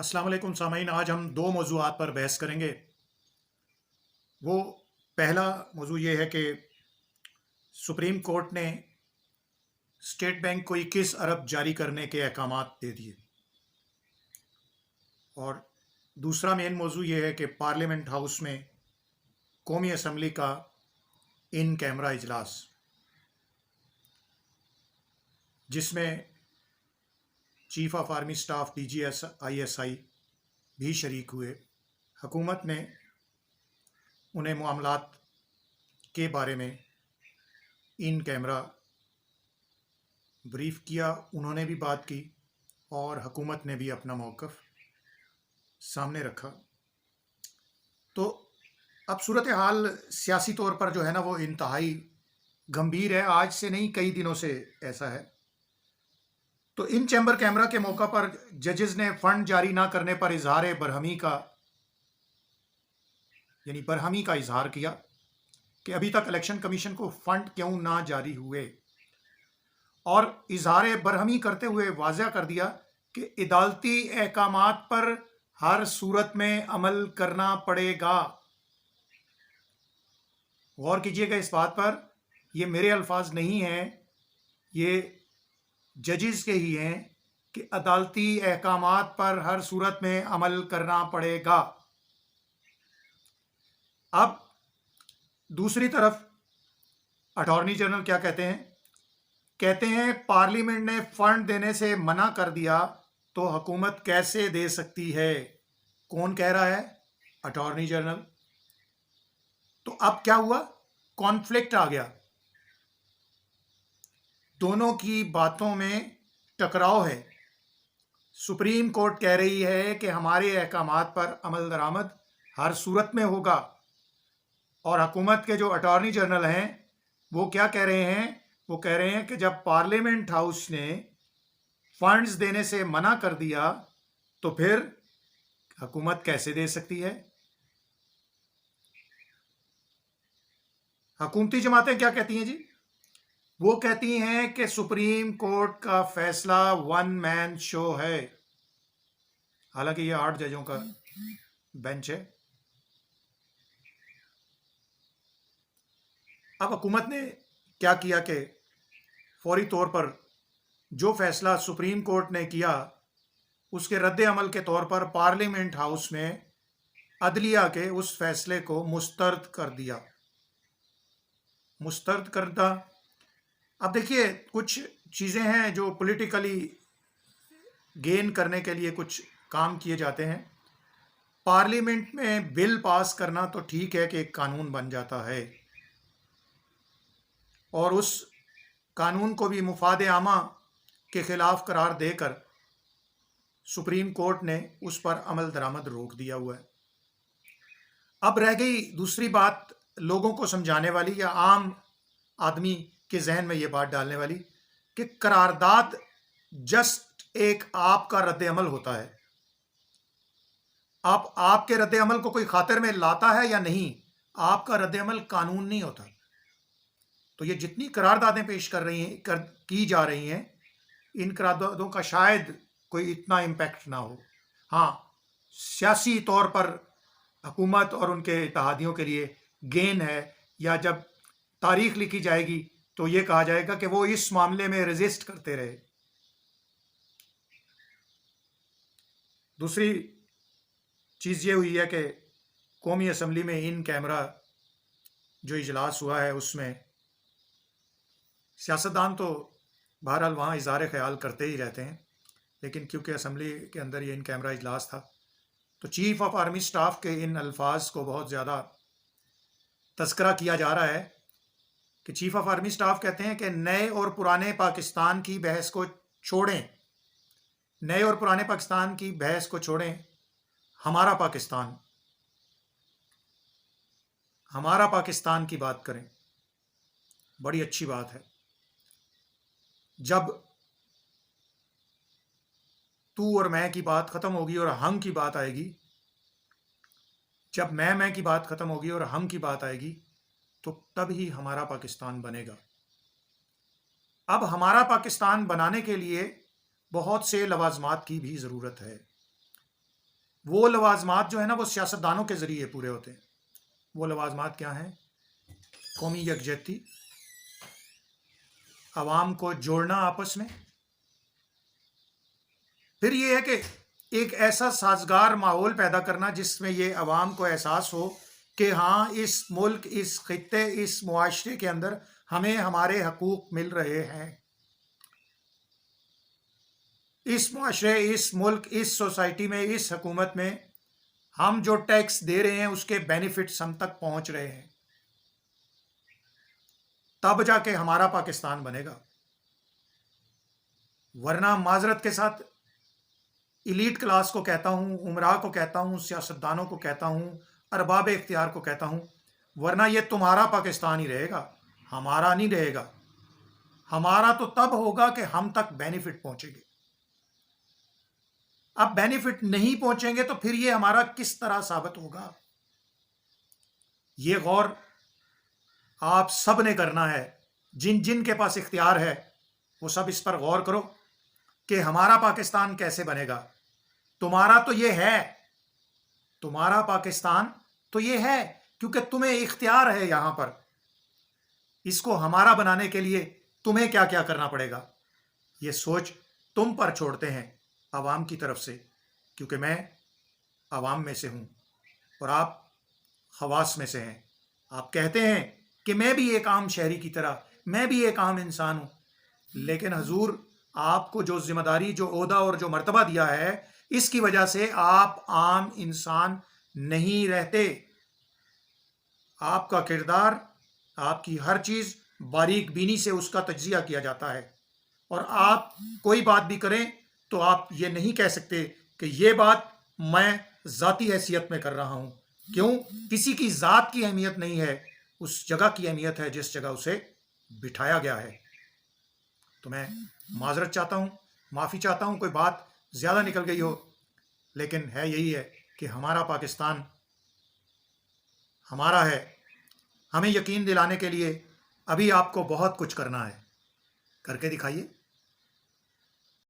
अस्सलाम वालेकुम सामीन। आज हम दो मौज़ूआत पर बहस करेंगे। वो पहला मौज़ू ये है कि सुप्रीम कोर्ट ने स्टेट बैंक को 21 अरब जारी करने के अहकामात दे दिए, और दूसरा मेन मौज़ू ये है कि पार्लियामेंट हाउस में कौमी असम्बली का इन कैमरा इजलास, जिसमें chief of army staff DGSI भी शरीक हुए। हुकूमत ने उन्हें मामलात के बारे में इन कैमरा ब्रीफ किया, उन्होंने भी बात की और हुकूमत ने भी अपना मौक़िफ़ सामने रखा। तो अब सूरत हाल सियासी तौर पर जो है ना वो इंतहाई गंभीर है। आज से नहीं, कई दिनों से ऐसा है। तो इन चैम्बर कैमरा के मौका पर जजेस ने फ़ंड जारी ना करने पर इजहार बरहमी का इजहार किया कि अभी तक इलेक्शन कमीशन को फ़ंड क्यों ना जारी हुए, और इजहार बरहमी करते हुए वाज़ह कर दिया कि अदालती अहकामात पर हर सूरत में अमल करना पड़ेगा। गौर कीजिएगा इस बात पर, ये मेरे अल्फाज नहीं हैं, ये जजेस के ही हैं कि अदालती अहकामात पर हर सूरत में अमल करना पड़ेगा। अब दूसरी तरफ अटॉर्नी जनरल क्या कहते हैं? कहते हैं पार्लियामेंट ने फंड देने से मना कर दिया तो हुकूमत कैसे दे सकती है। कौन कह रहा है? Attorney general. तो अब क्या हुआ? कॉन्फ्लिक्ट आ गया, दोनों की बातों में टकराव है। सुप्रीम कोर्ट कह रही है कि हमारे अहकामात पर अमल दरामद हर सूरत में होगा, और हुकूमत के जो अटॉर्नी जनरल हैं वो क्या कह रहे हैं? वो कह रहे हैं कि जब पार्लियामेंट हाउस ने फंड्स देने से मना कर दिया तो फिर हुकूमत कैसे दे सकती है। हुकूमती जमातें क्या कहती हैं जी? वो कहती हैं कि सुप्रीम कोर्ट का फैसला वन मैन शो है। हालांकि ये 8 जजों का बेंच है। अब हुकूमत ने क्या किया कि फौरी तौर पर जो फैसला सुप्रीम कोर्ट ने किया उसके रद्द अमल के तौर पर पार्लियामेंट हाउस में अदलिया के उस फैसले को मुस्तरद कर दिया। मुस्तरद करना, अब देखिए कुछ चीज़ें हैं जो पॉलिटिकली गेन करने के लिए कुछ काम किए जाते हैं। पार्लियामेंट में बिल पास करना तो ठीक है कि एक कानून बन जाता है, और उस कानून को भी मुफाद आमा के ख़िलाफ़ करार देकर सुप्रीम कोर्ट ने उस पर अमल दरामद रोक दिया हुआ है। अब रह गई दूसरी बात, लोगों को समझाने वाली या आम आदमी के जहन में ये बात डालने वाली कि करारदाद जस्ट एक आपका रद्द अमल होता है। आपके रद्द अमल को कोई खातिर में लाता है या नहीं, आपका रद्द अमल कानून नहीं होता। तो ये जितनी करारदादें पेश की जा रही हैं, इन करारदादों का शायद कोई इतना इम्पैक्ट ना हो। हाँ, सियासी तौर पर हुकूमत और उनके इत्तेहादियों के लिए गेन है, या जब तारीख लिखी जाएगी तो ये कहा जाएगा कि वो इस मामले में रेजिस्ट करते रहे। दूसरी चीज़ ये हुई है कि कौमी असम्बली में इन कैमरा जो इजलास हुआ है उसमें सियासतदान तो बहरहाल वहाँ इज़हार ख्याल करते ही रहते हैं, लेकिन क्योंकि असम्बली के अंदर ये इन कैमरा इजलास था तो चीफ ऑफ आर्मी स्टाफ के इन अल्फाज को बहुत ज़्यादा तस्करा किया जा रहा है कि चीफ ऑफ आर्मी स्टाफ कहते हैं कि नए और पुराने पाकिस्तान की बहस को छोड़ें, नए और पुराने पाकिस्तान की बहस को छोड़ें, हमारा पाकिस्तान की बात करें। बड़ी अच्छी बात है। जब तू और मैं की बात ख़त्म होगी और हम की बात आएगी, जब मैं की बात ख़त्म होगी और हम की बात आएगी, तो तब ही हमारा पाकिस्तान बनेगा। अब हमारा पाकिस्तान बनाने के लिए बहुत से लवाजमात की भी ज़रूरत है। وہ لوازمات جو ہے نا وہ سیاستدانوں کے ذریعے پورے ہوتے ہیں. وہ لوازمات کیا ہیں؟ قومی یکجہتی، عوام کو جوڑنا آپس میں، پھر یہ ہے کہ ایک ایسا سازگار ماحول پیدا کرنا جس میں یہ عوام کو احساس ہو کہ ہاں اس ملک، اس خطے، اس معاشرے کے اندر ہمیں ہمارے حقوق مل رہے ہیں. اس معاشرے، اس ملک، اس سوسائٹی میں، اس حکومت میں ہم جو ٹیکس دے رہے ہیں اس کے بینیفٹس ہم تک پہنچ رہے ہیں. تب جا کے ہمارا پاکستان بنے گا. ورنہ معذرت کے ساتھ ایلیٹ کلاس کو کہتا ہوں، عمراء کو کہتا ہوں، سیاستدانوں کو کہتا ہوں، ارباب اختیار کو کہتا ہوں، ورنہ یہ تمہارا پاکستان ہی رہے گا، ہمارا نہیں رہے گا. ہمارا تو تب ہوگا کہ ہم تک بینیفٹ پہنچیں گے. اب بینیفٹ نہیں پہنچیں گے تو پھر یہ ہمارا کس طرح ثابت ہوگا؟ یہ غور آپ سب نے کرنا ہے. جن جن کے پاس اختیار ہے وہ سب اس پر غور کرو کہ ہمارا پاکستان کیسے بنے گا. تمہارا تو یہ ہے، تمہارا پاکستان تو یہ ہے کیونکہ تمہیں اختیار ہے یہاں پر. اس کو ہمارا بنانے کے لیے تمہیں کیا کیا کرنا پڑے گا، یہ سوچ تم پر چھوڑتے ہیں عوام کی طرف سے، کیونکہ میں عوام میں سے ہوں اور آپ خواص میں سے ہیں. آپ کہتے ہیں کہ میں بھی ایک عام شہری کی طرح، میں بھی ایک عام انسان ہوں، لیکن حضور آپ کو جو ذمہ داری، جو عہدہ اور جو مرتبہ دیا ہے، اس کی وجہ سے آپ عام انسان نہیں رہتے. آپ کا کردار، آپ کی ہر چیز باریک بینی سے اس کا تجزیہ کیا جاتا ہے، اور آپ کوئی بات بھی کریں تو آپ یہ نہیں کہہ سکتے کہ یہ بات میں ذاتی حیثیت میں کر رہا ہوں. کیوں؟ کسی کی ذات کی اہمیت نہیں ہے، اس جگہ کی اہمیت ہے جس جگہ اسے بٹھایا گیا ہے. تو میں معذرت چاہتا ہوں، معافی چاہتا ہوں کوئی بات زیادہ نکل گئی ہو، لیکن ہے یہی ہے کہ ہمارا پاکستان ہمارا ہے. ہمیں یقین دلانے کے لیے ابھی آپ کو بہت کچھ کرنا ہے. کر کے دکھائیے.